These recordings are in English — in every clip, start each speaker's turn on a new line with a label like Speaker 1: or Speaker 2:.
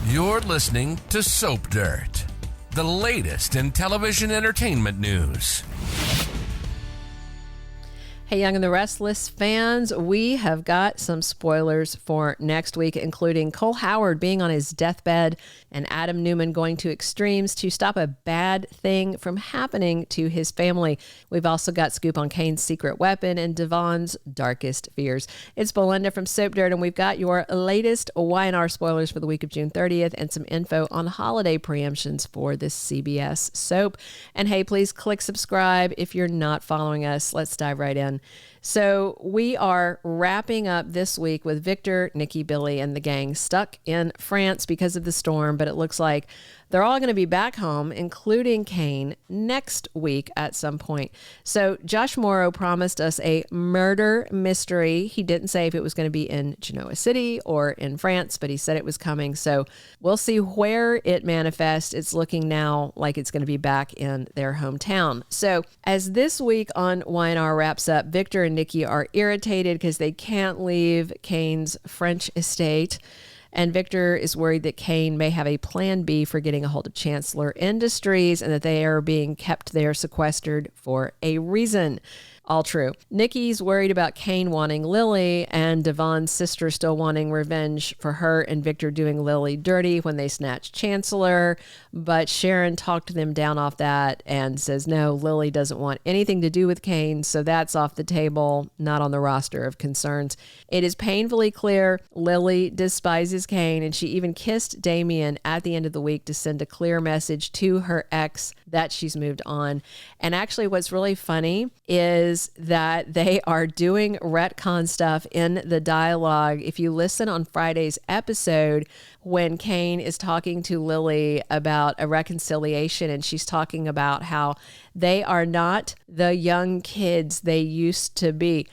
Speaker 1: You're listening to Soap Dirt, the latest in television entertainment news.
Speaker 2: Hey, Young and the Restless fans, we have got some spoilers for next week, including Cole Howard being on his deathbed and Adam Newman going to extremes to stop a bad thing from happening to his family. We've also got scoop on Kane's secret weapon and Devon's darkest fears. It's Belinda from Soap Dirt, and we've got your latest Y&R spoilers for the week of June 30th and some info on holiday preemptions for this CBS soap. And hey, please click subscribe if you're not following us. Let's dive right in. So we are wrapping up this week with Victor, Nikki, Billy, and the gang stuck in France because of the storm, but it looks like they're all going to be back home, including Cane, next week at some point. So Josh Morrow promised us a murder mystery. He didn't say if it was going to be in Genoa City or in France, but he said it was coming. So we'll see where it manifests. It's looking now like it's going to be back in their hometown. So as this week on Y&R wraps up, Victor and Nikki are irritated because they can't leave Cane's French estate. And Victor is worried that Cane may have a plan B for getting a hold of Chancellor Industries and that they are being kept there sequestered for a reason. All true. Nikki's worried about Cane wanting Lily and Devon's sister still wanting revenge for her and Victor doing Lily dirty when they snatched Chancellor. But Sharon talked them down off that and says, no, Lily doesn't want anything to do with Cane, so that's off the table, not on the roster of concerns. It is painfully clear Lily despises Cane, and she even kissed Damian at the end of the week to send a clear message to her ex that she's moved on. And actually what's really funny is that they are doing retcon stuff in the dialogue. If you listen on Friday's episode, when Cane is talking to Lily about a reconciliation, and she's talking about how they are not the young kids they used to be.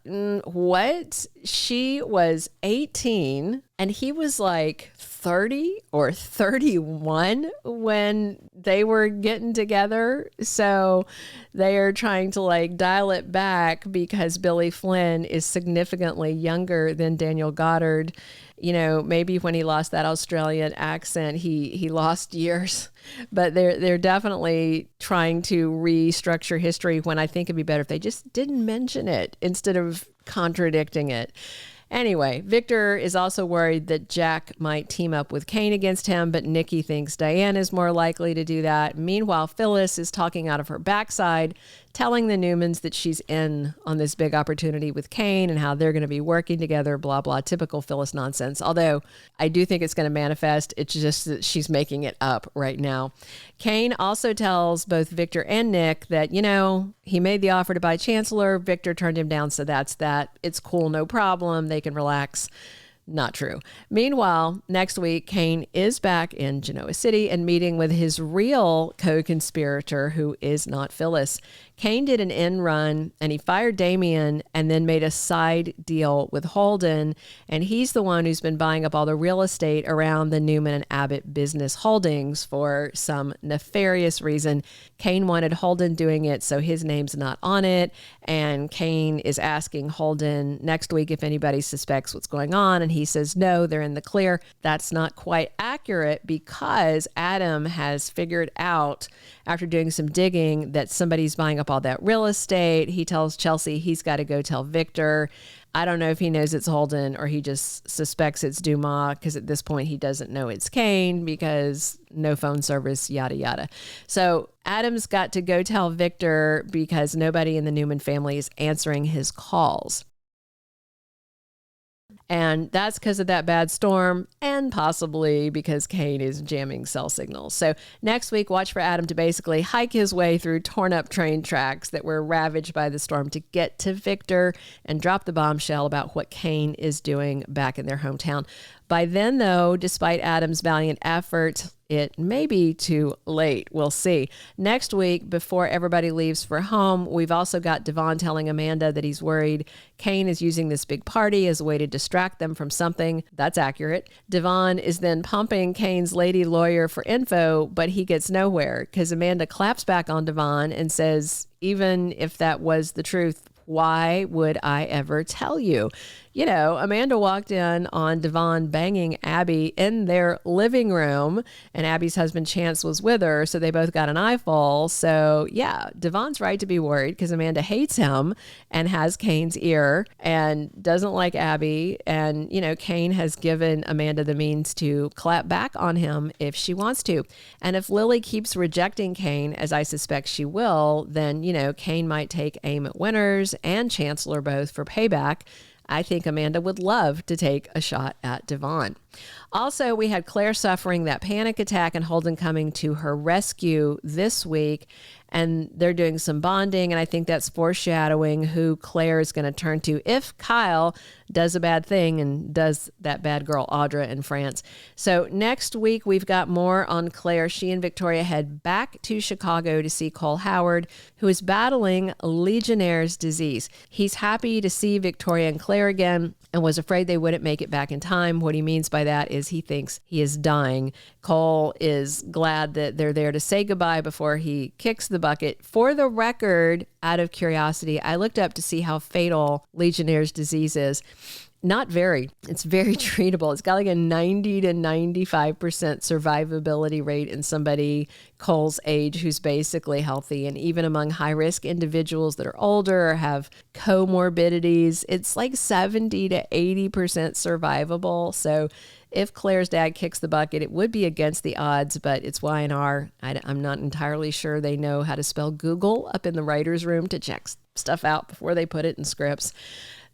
Speaker 2: What? She was 18 and he was like 30 or 31 when they were getting together. So they are trying to like dial it back because Billy Flynn is significantly younger than Daniel Goddard. You know, maybe when he lost that Australian accent, he lost years, but they're definitely trying to restructure history when I think it'd be better if they just didn't mention it instead of contradicting it. Anyway, Victor is also worried that Jack might team up with Cane against him, but Nikki thinks Diane is more likely to do that. Meanwhile, Phyllis is talking out of her backside, telling the Newmans that she's in on this big opportunity with Cane and how they're going to be working together, blah, blah, typical Phyllis nonsense. Although I do think it's going to manifest. It's just that she's making it up right now. Cane also tells both Victor and Nick that, you know, he made the offer to buy Chancellor. Victor turned him down, so that's that. It's cool, no problem. They can relax. Not true. Meanwhile, next week, Cane is back in Genoa City and meeting with his real co-conspirator, who is not Phyllis. Cane did an end run and he fired Damian and then made a side deal with Holden. And he's the one who's been buying up all the real estate around the Newman and Abbott business holdings for some nefarious reason. Cane wanted Holden doing it, so his name's not on it. And Cane is asking Holden next week if anybody suspects what's going on. And he says, no, they're in the clear. That's not quite accurate because Adam has figured out after doing some digging that somebody's buying up all that real estate. He tells Chelsea he's got to go tell Victor. I don't know if he knows it's Holden or he just suspects it's Dumas because at this point he doesn't know it's Cane because no phone service, yada, yada. So Adam's got to go tell Victor because nobody in the Newman family is answering his calls. And that's because of that bad storm and possibly because Cane is jamming cell signals. So next week, watch for Adam to basically hike his way through torn up train tracks that were ravaged by the storm to get to Victor and drop the bombshell about what Cane is doing back in their hometown. By then, though, despite Adam's valiant effort, it may be too late. We'll see. Next week, before everybody leaves for home, we've also got Devon telling Amanda that he's worried Cane is using this big party as a way to distract them from something. That's accurate. Devon is then pumping Cane's lady lawyer for info, but he gets nowhere because Amanda claps back on Devon and says, even if that was the truth, why would I ever tell you? Amanda walked in on Devon banging Abby in their living room, and Abby's husband Chance was with her, so they both got an eyeful. So yeah, Devon's right to be worried because Amanda hates him and has Kane's ear and doesn't like Abby. And, Kane has given Amanda the means to clap back on him if she wants to. And if Lily keeps rejecting Kane, as I suspect she will, then, Kane might take aim at Winters and Chancellor both for payback. I think Amanda would love to take a shot at Devon. Also, we had Claire suffering that panic attack and Holden coming to her rescue this week. And they're doing some bonding, and I think that's foreshadowing who Claire is going to turn to if Kyle does a bad thing and does that bad girl Audra in France. So next week, we've got more on Claire. She and Victoria head back to Chicago to see Cole Howard, who is battling Legionnaire's disease. He's happy to see Victoria and Claire again and was afraid they wouldn't make it back in time. What he means by that is he thinks he is dying. Cole is glad that they're there to say goodbye before he kicks the bucket. For the record, out of curiosity, I looked up to see how fatal Legionnaire's disease is. Not very. It's very treatable. It's got like a 90 to 95% survivability rate in somebody Cole's age who's basically healthy. And even among high-risk individuals that are older or have comorbidities, it's like 70 to 80% survivable. So if Claire's dad kicks the bucket, it would be against the odds, but it's Y&R. I'm not entirely sure they know how to spell Google up in the writer's room to check stuff out before they put it in scripts.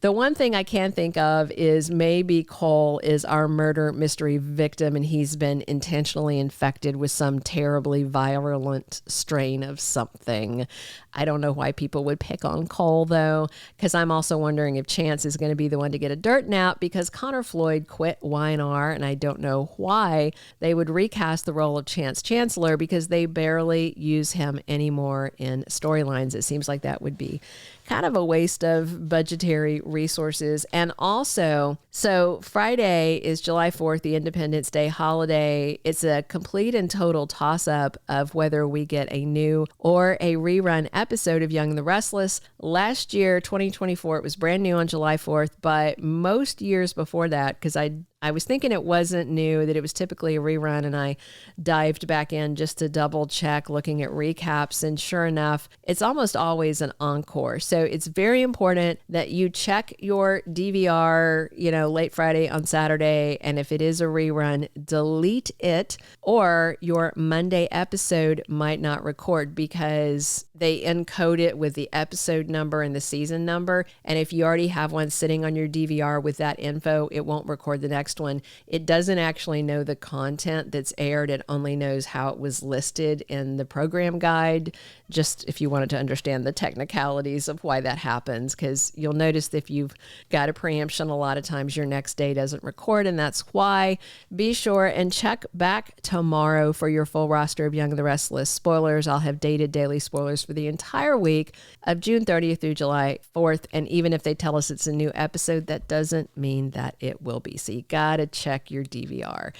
Speaker 2: The one thing I can think of is maybe Cole is our murder mystery victim and he's been intentionally infected with some terribly virulent strain of something. I don't know why people would pick on Cole, though, because I'm also wondering if Chance is going to be the one to get a dirt nap because Connor Floyd quit Y&R, and I don't know why they would recast the role of Chance Chancellor because they barely use him anymore in storylines. It seems like that would be kind of a waste of budgetary resources. And also, so Friday is July 4th, the Independence Day holiday. It's a complete and total toss-up of whether we get a new or a rerun episode of Young and the Restless. Last year, 2024, it was brand new on July 4th, but most years before that, because I was thinking it wasn't new, that it was typically a rerun, and I dived back in just to double check looking at recaps, and sure enough, it's almost always an encore. So it's very important that you check your DVR, late Friday on Saturday, and if it is a rerun, delete it, or your Monday episode might not record because they encode it with the episode number and the season number, and if you already have one sitting on your DVR with that info, it won't record the next one. It doesn't actually know the content that's aired. It only knows how it was listed in the program guide, just if you wanted to understand the technicalities of why that happens, because you'll notice that if you've got a preemption, a lot of times your next day doesn't record, and that's why. Be sure and check back tomorrow for your full roster of Young and the Restless spoilers. I'll have dated daily spoilers for the entire week of June 30th through July 4th, and even if they tell us it's a new episode, that doesn't mean that it will be. So you gotta check your DVR.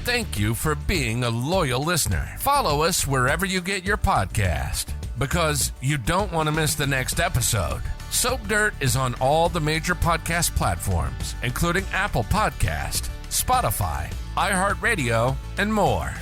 Speaker 1: Thank you for being a loyal listener. Follow us wherever you get your podcast, because you don't want to miss the next episode. Soap Dirt is on all the major podcast platforms, including Apple Podcast, Spotify, iHeartRadio, and more.